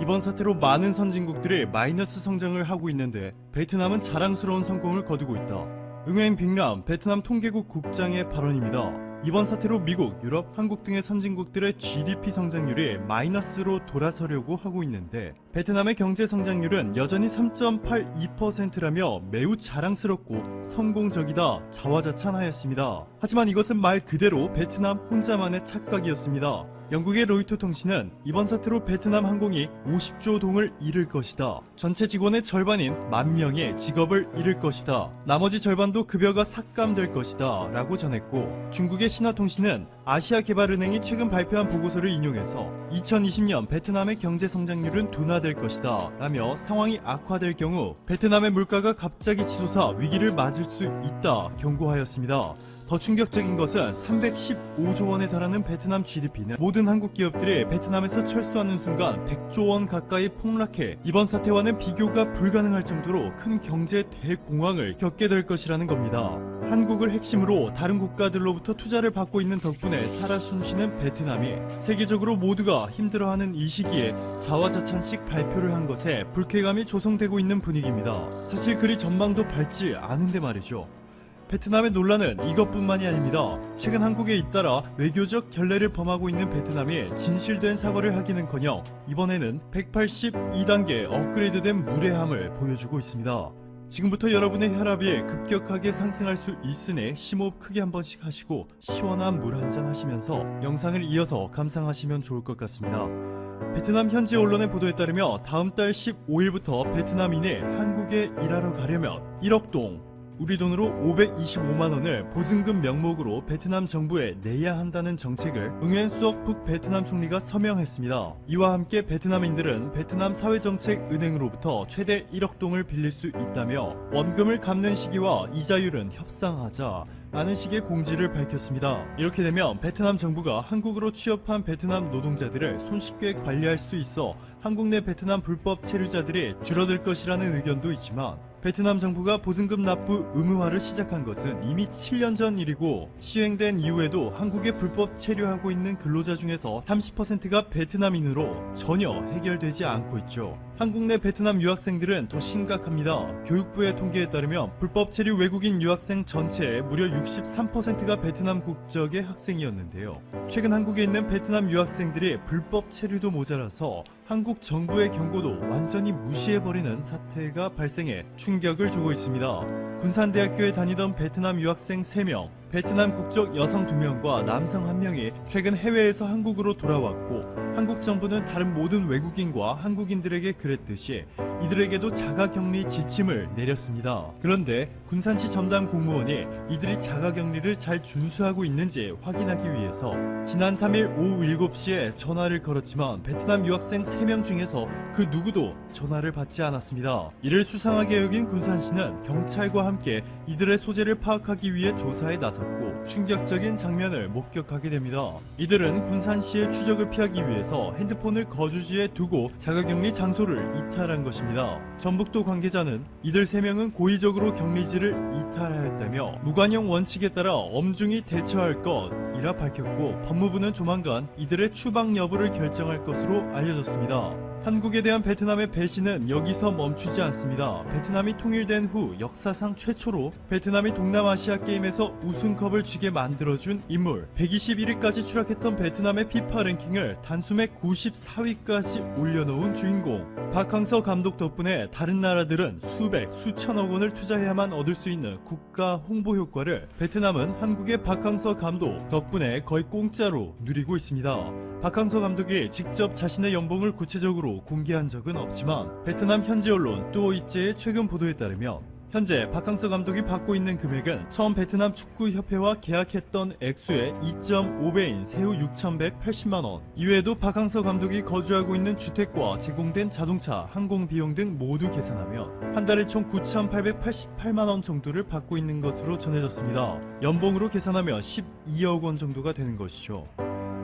이번 사태로 많은 선진국들이 마이너스 성장을 하고 있는데 베트남은 자랑스러운 성공을 거두고 있다. 응웬 빅람 베트남 통계국 국장의 발언입니다. 이번 사태로 미국, 유럽, 한국 등의 선진국들의 GDP 성장률이 마이너스로 돌아서려고 하고 있는데 베트남의 경제 성장률은 여전히 3.82%라며 매우 자랑스럽고 성공적이다 자화자찬하였습니다. 하지만 이것은 말 그대로 베트남 혼자만의 착각이었습니다. 영국의 로이터 통신은 이번 사태로 베트남 항공이 50조 동을 잃을 것이다. 전체 직원의 절반인 10,000명의 직업을 잃을 것이다. 나머지 절반도 급여가 삭감될 것이다. 라고 전했고 중국의 신화통신은 아시아개발은행이 최근 발표한 보고서를 인용해서 2020년 베트남의 경제 성장률은 둔화될 것이다. 라며 상황이 악화될 경우 베트남의 물가가 갑자기 치솟아 위기를 맞을 수 있다. 경고하였습니다. 더 충격적인 것은 315조 원에 달하는 베트남 GDP는 모든 한국 기업들이 베트남에서 철수하는 순간 100조 원 가까이 폭락해 이번 사태와는 비교가 불가능할 정도로 큰 경제 대공황을 겪게 될 것이라는 겁니다. 한국을 핵심으로 다른 국가들로부터 투자를 받고 있는 덕분에 살아 숨쉬는 베트남이 세계적으로 모두가 힘들어하는 이 시기에 자화자찬식 발표를 한 것에 불쾌감이 조성되고 있는 분위기입니다. 사실 그리 전망도 밝지 않은데 말이죠. 베트남의 논란은 이것뿐만이 아닙니다. 최근 한국에 잇따라 외교적 결례를 범하고 있는 베트남이 진실된 사과를 하기는커녕 이번에는 182단계 업그레이드된 무례함을 보여주고 있습니다. 지금부터 여러분의 혈압이 급격하게 상승할 수 있으니 심호흡 크게 한 번씩 하시고 시원한 물 한 잔 하시면서 영상을 이어서 감상하시면 좋을 것 같습니다. 베트남 현지 언론의 보도에 따르면 다음 달 15일부터 베트남인이 한국에 일하러 가려면 1억 동 우리 돈으로 525만 원을 보증금 명목으로 베트남 정부에 내야 한다는 정책을 응웬 수억 북 베트남 총리가 서명했습니다. 이와 함께 베트남인들은 베트남 사회정책은행으로부터 최대 1억 동을 빌릴 수 있다며 원금을 갚는 시기와 이자율은 협상하자 라는 식의 공지를 밝혔습니다. 이렇게 되면 베트남 정부가 한국으로 취업한 베트남 노동자들을 손쉽게 관리할 수 있어 한국 내 베트남 불법 체류자들이 줄어들 것이라는 의견도 있지만 베트남 정부가 보증금 납부 의무화를 시작한 것은 이미 7년 전 일이고 시행된 이후에도 한국에 불법 체류하고 있는 근로자 중에서 30%가 베트남인으로 전혀 해결되지 않고 있죠. 한국 내 베트남 유학생들은 더 심각합니다. 교육부의 통계에 따르면 불법 체류 외국인 유학생 전체의 무려 63%가 베트남 국적의 학생이었는데요. 최근 한국에 있는 베트남 유학생들이 불법 체류도 모자라서 한국 정부의 경고도 완전히 무시해버리는 사태가 발생해 충격을 주고 있습니다. 군산대학교에 다니던 베트남 유학생 3명, 베트남 국적 여성 2명과 남성 1명이 최근 해외에서 한국으로 돌아왔고 한국 정부는 다른 모든 외국인과 한국인들에게 그랬듯이 이들에게도 자가격리 지침을 내렸습니다. 그런데 군산시 전담 공무원이 이들이 자가격리를 잘 준수하고 있는지 확인하기 위해서 지난 3일 오후 7시에 전화를 걸었지만 베트남 유학생 3명 중에서 그 누구도 전화를 받지 않았습니다. 이를 수상하게 여긴 군산시는 경찰과 함께 이들의 소재를 파악하기 위해 조사에 나섰고 충격적인 장면을 목격하게 됩니다. 이들은 군산시의 추적을 피하기 위해서 핸드폰을 거주지에 두고 자가격리 장소를 이탈한 것입니다. 전북도 관계자는 이들 3명은 고의적으로 격리지를 이탈하였다며 무관용 원칙에 따라 엄중히 대처할 것이라 밝혔고 법무부는 조만간 이들의 추방 여부를 결정할 것으로 알려졌습니다. 한국에 대한 베트남의 배신은 여기서 멈추지 않습니다. 베트남이 통일된 후 역사상 최초로 베트남이 동남아시아 게임에서 우승컵을 쥐게 만들어준 인물 121위까지 추락했던 베트남의 피파 랭킹을 단숨에 94위까지 올려놓은 주인공 박항서 감독 덕분에 다른 나라들은 수백, 수천억 원을 투자해야만 얻을 수 있는 국가 홍보 효과를 베트남은 한국의 박항서 감독 덕분에 거의 공짜로 누리고 있습니다. 박항서 감독이 직접 자신의 연봉을 구체적으로 공개한 적은 없지만 베트남 현지 언론 뚜오이제의 최근 보도에 따르면 현재 박항서 감독이 받고 있는 금액은 처음 베트남 축구협회와 계약했던 액수의 2.5배인 세후 6,180만원 이외에도 박항서 감독이 거주하고 있는 주택과 제공된 자동차, 항공 비용 등 모두 계산하면 한 달에 총 9,888만원 정도를 받고 있는 것으로 전해졌습니다. 연봉으로 계산하면 12억 원 정도가 되는 것이죠.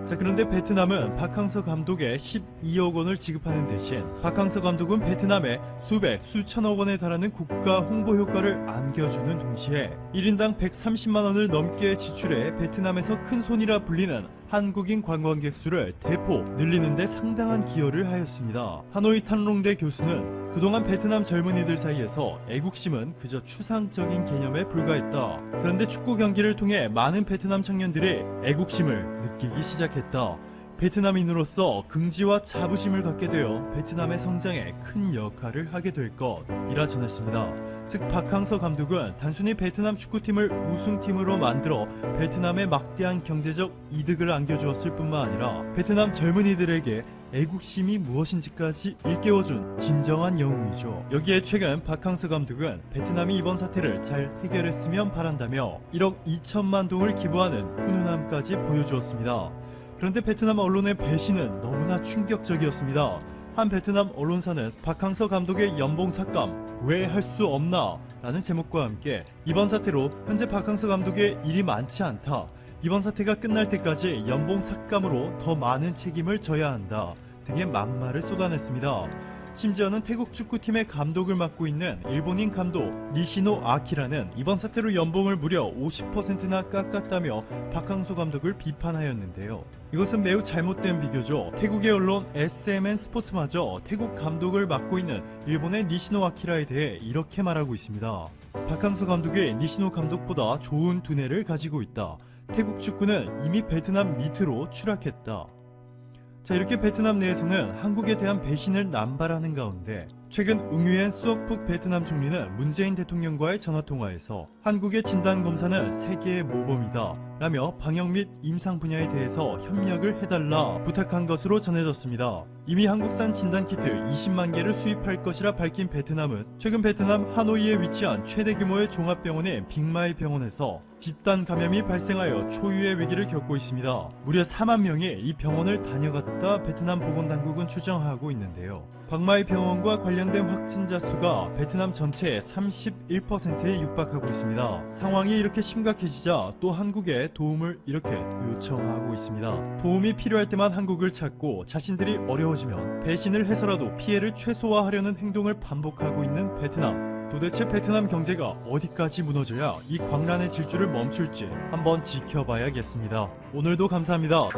자, 그런데 베트남은 박항서 감독에 12억 원을 지급하는 대신 박항서 감독은 베트남에 수백, 수천억 원에 달하는 국가 홍보 효과를 안겨주는 동시에 1인당 130만 원을 넘게 지출해 베트남에서 큰 손이라 불리는 한국인 관광객 수를 대폭 늘리는 데 상당한 기여를 하였습니다. 하노이 탄롱대 교수는 그동안 베트남 젊은이들 사이에서 애국심은 그저 추상적인 개념에 불과했다. 그런데 축구 경기를 통해 많은 베트남 청년들이 애국심을 느끼기 시작했다. 베트남인으로서 긍지와 자부심을 갖게 되어 베트남의 성장에 큰 역할을 하게 될 것이라 전했습니다. 즉 박항서 감독은 단순히 베트남 축구팀을 우승팀으로 만들어 베트남에 막대한 경제적 이득을 안겨주었을 뿐만 아니라 베트남 젊은이들에게 애국심이 무엇인지까지 일깨워준 진정한 영웅이죠. 여기에 최근 박항서 감독은 베트남이 이번 사태를 잘 해결했으면 바란다며 1억 2천만 동을 기부하는 훈훈함까지 보여주었습니다. 그런데 베트남 언론의 배신은 너무나 충격적이었습니다. 한 베트남 언론사는 박항서 감독의 연봉 삭감 왜 할 수 없나? 라는 제목과 함께 이번 사태로 현재 박항서 감독의 일이 많지 않다. 이번 사태가 끝날 때까지 연봉 삭감으로 더 많은 책임을 져야 한다. 등의 막말을 쏟아냈습니다. 심지어는 태국 축구팀의 감독을 맡고 있는 일본인 감독 니시노 아키라는 이번 사태로 연봉을 무려 50%나 깎았다며 박항서 감독을 비판하였는데요. 이것은 매우 잘못된 비교죠. 태국의 언론 SMN 스포츠마저 태국 감독을 맡고 있는 일본의 니시노 아키라에 대해 이렇게 말하고 있습니다. 박항서 감독이 니시노 감독보다 좋은 두뇌를 가지고 있다. 태국 축구는 이미 베트남 밑으로 추락했다. 자, 이렇게 베트남 내에서는 한국에 대한 배신을 남발하는 가운데 최근 웅유엔 수옥북 베트남 총리는 문재인 대통령과의 전화통화에서 한국의 진단검사는 세계의 모범이다 라며 방역 및 임상 분야에 대해서 협력을 해달라 부탁한 것으로 전해졌습니다. 이미 한국산 진단키트 20만 개를 수입할 것이라 밝힌 베트남은 최근 베트남 하노이에 위치한 최대 규모의 종합병원인 빅마이 병원에서 집단 감염이 발생하여 초유의 위기를 겪고 있습니다. 무려 4만 명이 이 병원을 다녀갔다 베트남 보건당국은 추정하고 있는데요. 빅마이 병원과 관련된 확진자 수가 베트남 전체의 31%에 육박하고 있습니다. 상황이 이렇게 심각해지자 또 한국에 도움을 이렇게 요청하고 있습니다. 도움이 필요할 때만 한국을 찾고 자신들이 어려워지면 배신을 해서라도 피해를 최소화하려는 행동을 반복하고 있는 베트남. 도대체 베트남 경제가 어디까지 무너져야 이 광란의 질주를 멈출지 한번 지켜봐야겠습니다. 오늘도 감사합니다.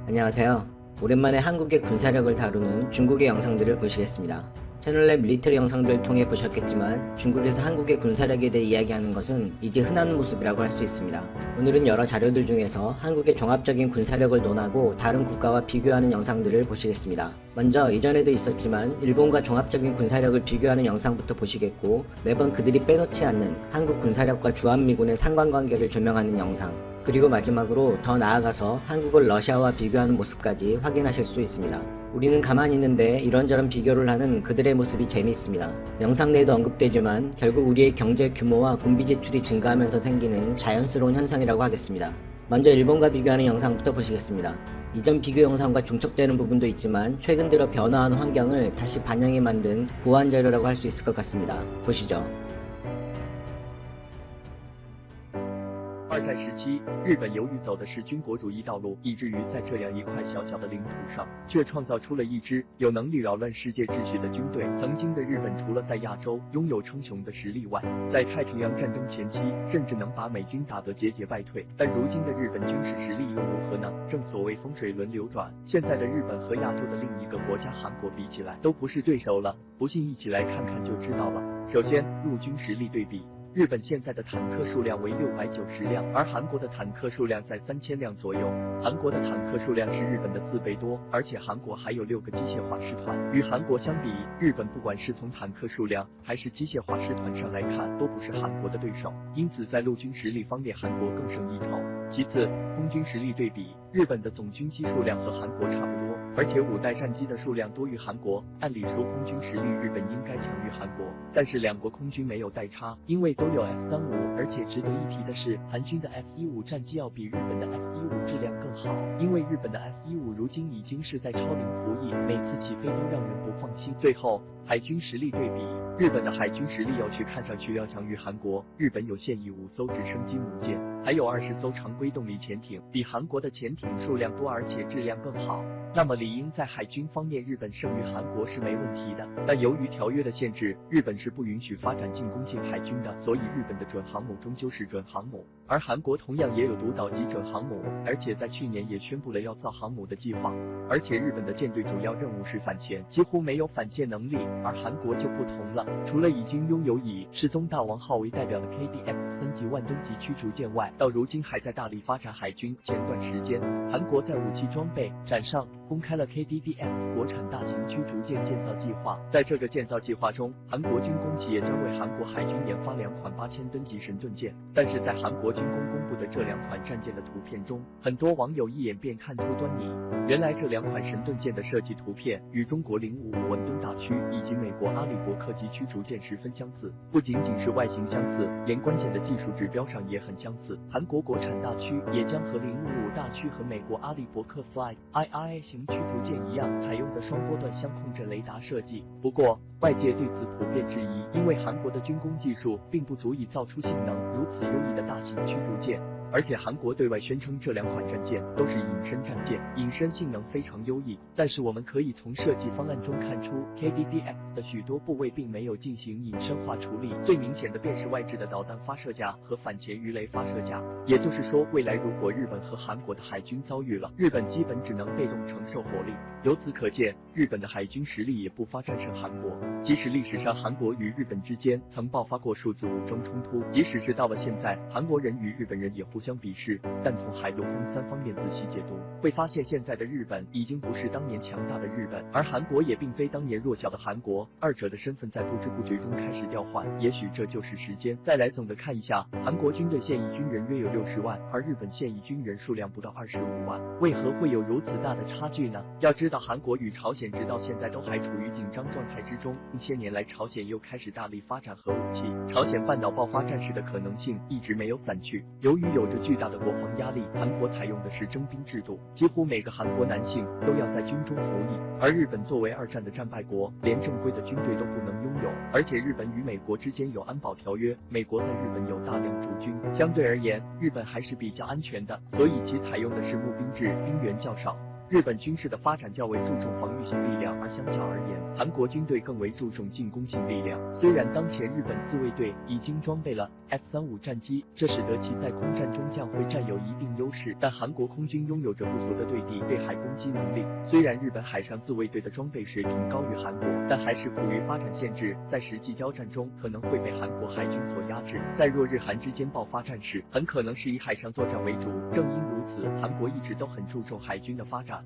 안녕하세요. 오랜만에 한국의 군사력을 다루는 중국의 영상들을 보시겠습니다. 채널 내 밀리터리 영상들을 통해 보셨겠지만 중국에서 한국의 군사력에 대해 이야기하는 것은 이제 흔한 모습이라고 할 수 있습니다. 오늘은 여러 자료들 중에서 한국의 종합적인 군사력을 논하고 다른 국가와 비교하는 영상들을 보시겠습니다. 먼저 이전에도 있었지만 일본과 종합적인 군사력을 비교하는 영상부터 보시겠고, 매번 그들이 빼놓지 않는 한국 군사력과 주한미군의 상관관계를 조명하는 영상, 그리고 마지막으로 더 나아가서 한국을 러시아와 비교하는 모습까지 확인하실 수 있습니다. 우리는 가만히 있는데 이런저런 비교를 하는 그들의 모습이 재미있습니다. 영상 내에도 언급되지만 결국 우리의 경제 규모와 군비 지출이 증가하면서 생기는 자연스러운 현상이라고 하겠습니다. 먼저 일본과 비교하는 영상부터 보시겠습니다. 이전 비교 영상과 중첩되는 부분도 있지만 최근 들어 변화한 환경을 다시 반영해 만든 보완 자료라고 할 수 있을 것 같습니다. 보시죠. 二战时期，日本由于走的是军国主义道路，以至于在这样一块小小的领土上，却创造出了一支有能力扰乱世界秩序的军队。曾经的日本除了在亚洲拥有称雄的实力外，在太平洋战争前期甚至能把美军打得节节败退。但如今的日本军事实力又如何呢？正所谓风水轮流转，现在的日本和亚洲的另一个国家韩国比起来，都不是对手了。不信一起来看看就知道了。首先，陆军实力对比。 日本现在的坦克数量为690辆，而韩国的坦克数量在3000辆左右。韩国的坦克数量是日本的4倍多，而且韩国还有6个机械化师团。与韩国相比，日本不管是从坦克数量还是机械化师团上来看，都不是韩国的对手。因此，在陆军实力方面，韩国更胜一筹。其次，空军实力对比，日本的总军机数量和韩国差不多，而且5代战机的数量多于韩国。按理说，空军实力日本应该强于韩国，但是两国空军没有代差，因为 都有 F-35，而且值得一提的是，韩军的 F-15战机要比日本的 F-15质量更好，因为日本的 F-15如今已经是在超龄服役，每次起飞都让人不放心。最后，海军实力对比，日本的海军实力看上去要强于韩国，日本有现役5艘直升机母舰，还有20艘常规动力潜艇，比韩国的潜艇数量多，而且质量更好。那么理应在海军方面日本胜于韩国是没问题的。但由于条约的限制，日本是不允许发展进攻性海军的，所以日本的准航母终究是准航母，而韩国同样也有独岛级准航母，而且在去年也宣布了要造航母的计划。而且日本的舰队主要任务是反潜，几乎没有反舰能力，而韩国就不同了，除了已经拥有以世宗大王号为代表的 KDX-3级万吨级驱逐舰外，到如今还在大力发展海军。前段时间，韩国在武器装备展上公开了 KDDX 国产大型驱逐舰建造计划。在这个建造计划中，韩国军工企业将为韩国海军研发2款8000吨级神盾舰。但是在韩国军工公布的这2款战舰的图片中，很多网友一眼便看出端倪。原来这2款神盾舰的设计图片与中国055文吨大驱以及美国阿利伯克级驱逐舰十分相似，不仅仅是外形相似，连关键的技术指标上也很相似。韩国国产大驱也将和055大驱和美国阿利伯克 Fly-II 型驱逐舰一样，采用的双波段相控阵雷达设计。不过，外界对此普遍质疑，因为韩国的军工技术并不足以造出性能如此优异的大型驱逐舰。而且韩国对外宣称这2款战舰都是隐身战舰，隐身性能非常优异。但是我们可以从设计方案中看出 ，KDDX 的许多部位并没有进行隐身化处理。最明显的便是外置的导弹发射架和反潜鱼雷发射架。也就是说，未来如果日本和韩国的海军遭遇了，日本基本只能被动承受火力。由此可见，日本的海军实力也不发战胜韩国。即使历史上韩国与日本之间曾爆发过数次武装冲突，即使是到了现在，韩国人与日本人也互相鄙视，但从海陆空3方面仔细解读，会发现现在的日本已经不是当年强大的日本，而韩国也并非当年弱小的韩国，二者的身份在不知不觉中开始调换，也许这就是时间。再来总的看一下，韩国军队现役军人约有60万，而日本现役军人数量不到25万，为何会有如此大的差距呢？要知道，韩国与朝鲜直到现在都还处于紧张状态之中，近些年来朝鲜又开始大力发展核武器，朝鲜半岛爆发战事的可能性一直没有散去。由于有着巨大的国防压力，韩国采用的是征兵制度，几乎每个韩国男性都要在军中服役。而日本作为2战的战败国，连正规的军队都不能拥有，而且日本与美国之间有安保条约，美国在日本有大量驻军，相对而言，日本还是比较安全的，所以其采用的是募兵制，兵员较少。日本军事的发展较为注重防御性力量，而相较而言，韩国军队更为注重进攻性力量。虽然当前日本自卫队已经装备了 S-35战机，这使得其在空战中将会占有一定优势，但韩国空军拥有着不俗的对地对海攻击能力。虽然日本海上自卫队的装备水平高于韩国，但还是苦于发展限制，在实际交战中可能会被韩国海军所压制。在若日韩之间爆发战事，很可能是以海上作战为主。正因如此，韩国一直都很注重海军的发展。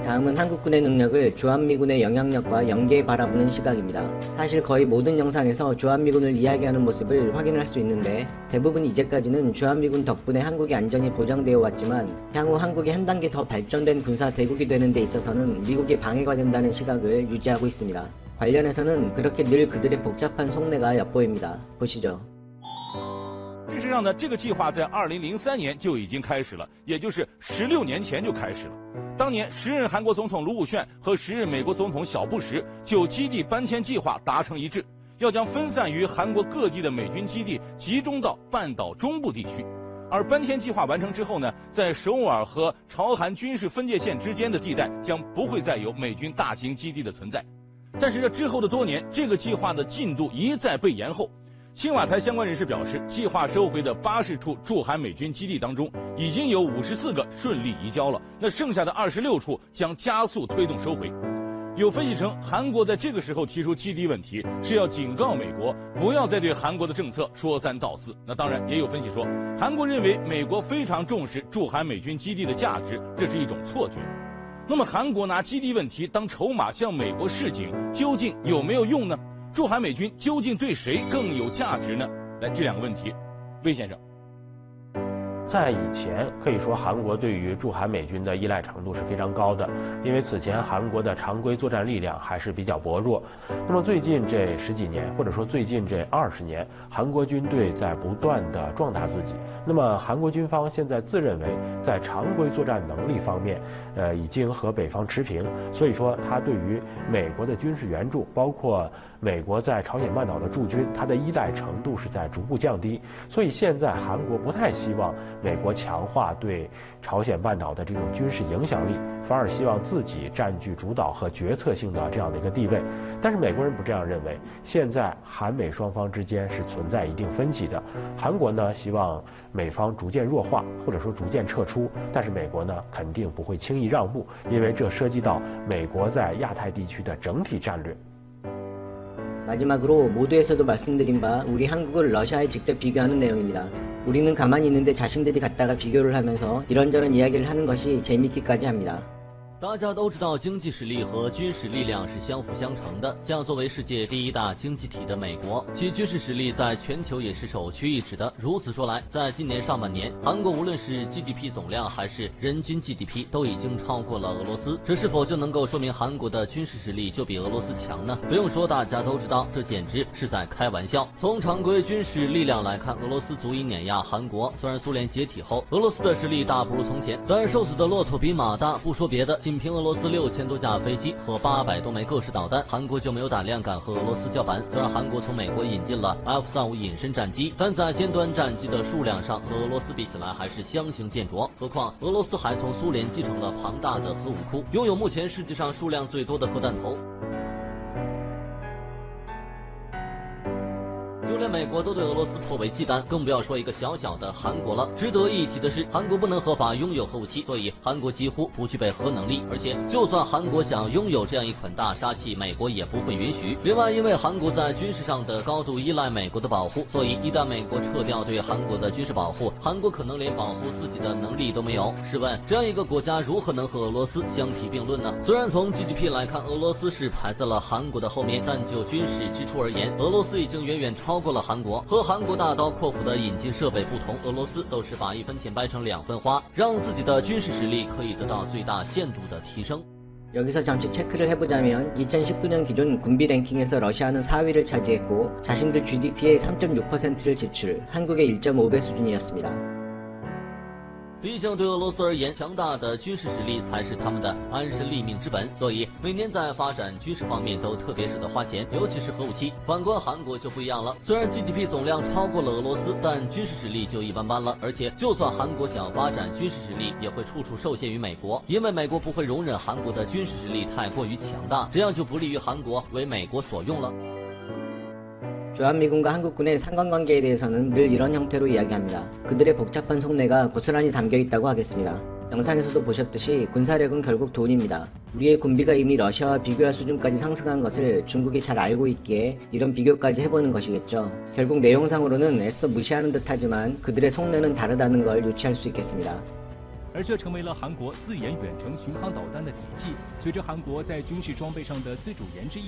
다음은 한국군의 능력을 주한미군의 영향력과 연계해 바라보는 시각입니다. 사실 거의 모든 영상에서 주한미군을 이야기하는 모습을 확인할 수 있는데 대부분 이제까지는 주한미군 덕분에 한국의 안전이 보장되어 왔지만 향후 한국이 한 단계 더 발전된 군사 대국이 되는 데 있어서는 미국이 방해가 된다는 시각을 유지하고 있습니다. 관련해서는 그렇게 늘 그들의 복잡한 속내가 엿보입니다. 보시죠. 事实上呢，这个计划在2003年就已经开始了，也就是16年前就开始了。当年时任韩国总统卢武铉和时任美国总统小布什就基地搬迁计划达成一致，要将分散于韩国各地的美军基地集中到半岛中部地区。而搬迁计划完成之后呢，在首尔和朝韩军事分界线之间的地带将不会再有美军大型基地的存在。但是这之后的多年，这个计划的进度一再被延后。 青瓦台相关人士表示，计划收回的80处驻韩美军基地当中，已经有54个顺利移交了，那剩下的26处将加速推动收回。有分析称，韩国在这个时候提出基地问题，是要警告美国不要再对韩国的政策说三道四。那当然，也有分析说，韩国认为美国非常重视驻韩美军基地的价值，这是一种错觉。那么，韩国拿基地问题当筹码向美国示警，究竟有没有用呢？ 驻韩美军究竟对谁更有价值呢？来，这2个问题，魏先生。 在以前，可以说韩国对于驻韩美军的依赖程度是非常高的，因为此前韩国的常规作战力量还是比较薄弱。那么最近这10几年，或者说最近这20年，韩国军队在不断的壮大自己。那么韩国军方现在自认为在常规作战能力方面，已经和北方持平，所以说他对于美国的军事援助，包括美国在朝鲜半岛的驻军，它的依赖程度是在逐步降低。所以现在韩国不太希望美国强化对朝鲜半岛的这种军事影响力，反而希望自己占据主导和决策性的这样的一个地位。但是美国人不这样认为，现在韩美双方之间是存在一定分歧的。韩国呢希望美方逐渐弱化，或者说逐渐撤出，但是美国呢肯定不会轻易让步，因为这涉及到美国在亚太地区的整体战略。 마지막으로 모두에서도 말씀드린 바 우리 한국을 러시아에 직접 비교하는 내용입니다. 우리는 가만히 있는데 자신들이 갖다가 비교를 하면서 이런저런 이야기를 하는 것이 재밌기까지 합니다. 大家都知道，经济实力和军事力量是相辅相成的。像作为世界第一大经济体的美国，其军事实力在全球也是首屈一指的。如此说来，在今年上半年，韩国无论是 GDP 总量还是人均 GDP 都已经超过了俄罗斯。这是否就能够说明韩国的军事实力就比俄罗斯强呢？不用说，大家都知道，这简直是在开玩笑。从常规军事力量来看，俄罗斯足以碾压韩国。虽然苏联解体后，俄罗斯的实力大不如从前，但是瘦死的骆驼比马大。不说别的，仅凭俄罗斯6000多架飞机和800多枚各式导弹，韩国就没有胆量敢和俄罗斯叫板。虽然韩国从美国引进了 F-35隐身战机，但在尖端战机的数量上和俄罗斯比起来还是相形见绌。何况俄罗斯还从苏联继承了庞大的核武库，拥有目前世界上数量最多的核弹头。 就连美国都对俄罗斯颇为忌惮，更不要说一个小小的韩国了。值得一提的是，韩国不能合法拥有核武器，所以韩国几乎不具备核能力。而且，就算韩国想拥有这样一款大杀器，美国也不会允许。另外，因为韩国在军事上的高度依赖美国的保护，所以一旦美国撤掉对韩国的军事保护，韩国可能连保护自己的能力都没有。试问，这样一个国家如何能和俄罗斯相提并论呢？虽然从 GDP 来看，俄罗斯是排在了韩国的后面，但就军事支出而言，俄罗斯已经远远超过了韩国。和韩国大刀阔斧的引进设备不同，俄罗斯都是把1分钱掰成2分花，让自己的军事实力可以得到最大限度的提升。 여기서 잠시 체크를 해보자면 2019년 기존 군비 랭킹에서 러시아는 4위를 차지했고 자신들 GDP의 3.6%를 지출, 한국의 1.5배 수준이었습니다. 毕竟对俄罗斯而言，强大的军事实力才是他们的安身立命之本，所以每年在发展军事方面都特别舍得花钱，尤其是核武器。反观韩国就不一样了，虽然 GDP 总量超过了俄罗斯，但军事实力就一般般了。而且，就算韩国想发展军事实力，也会处处受限于美国，因为美国不会容忍韩国的军事实力太过于强大，这样就不利于韩国为美国所用了。 주한미군과 한국군의 상관관계에 대해서는 늘 이런 형태로 이야기합니다. 그들의 복잡한 속내가 고스란히 담겨있다고 하겠습니다. 영상에서도 보셨듯이 군사력은 결국 돈입니다. 우리의 군비가 이미 러시아와 비교할 수준까지 상승한 것을 중국이 잘 알고 있기에 이런 비교까지 해보는 것이겠죠. 결국 내용상으로는 애써 무시하는 듯하지만 그들의 속내는 다르다는 걸 유추할 수 있겠습니다. 而这成为了韩国自研远程巡航导弹的底气。随着韩国在军事装备上的自主研制意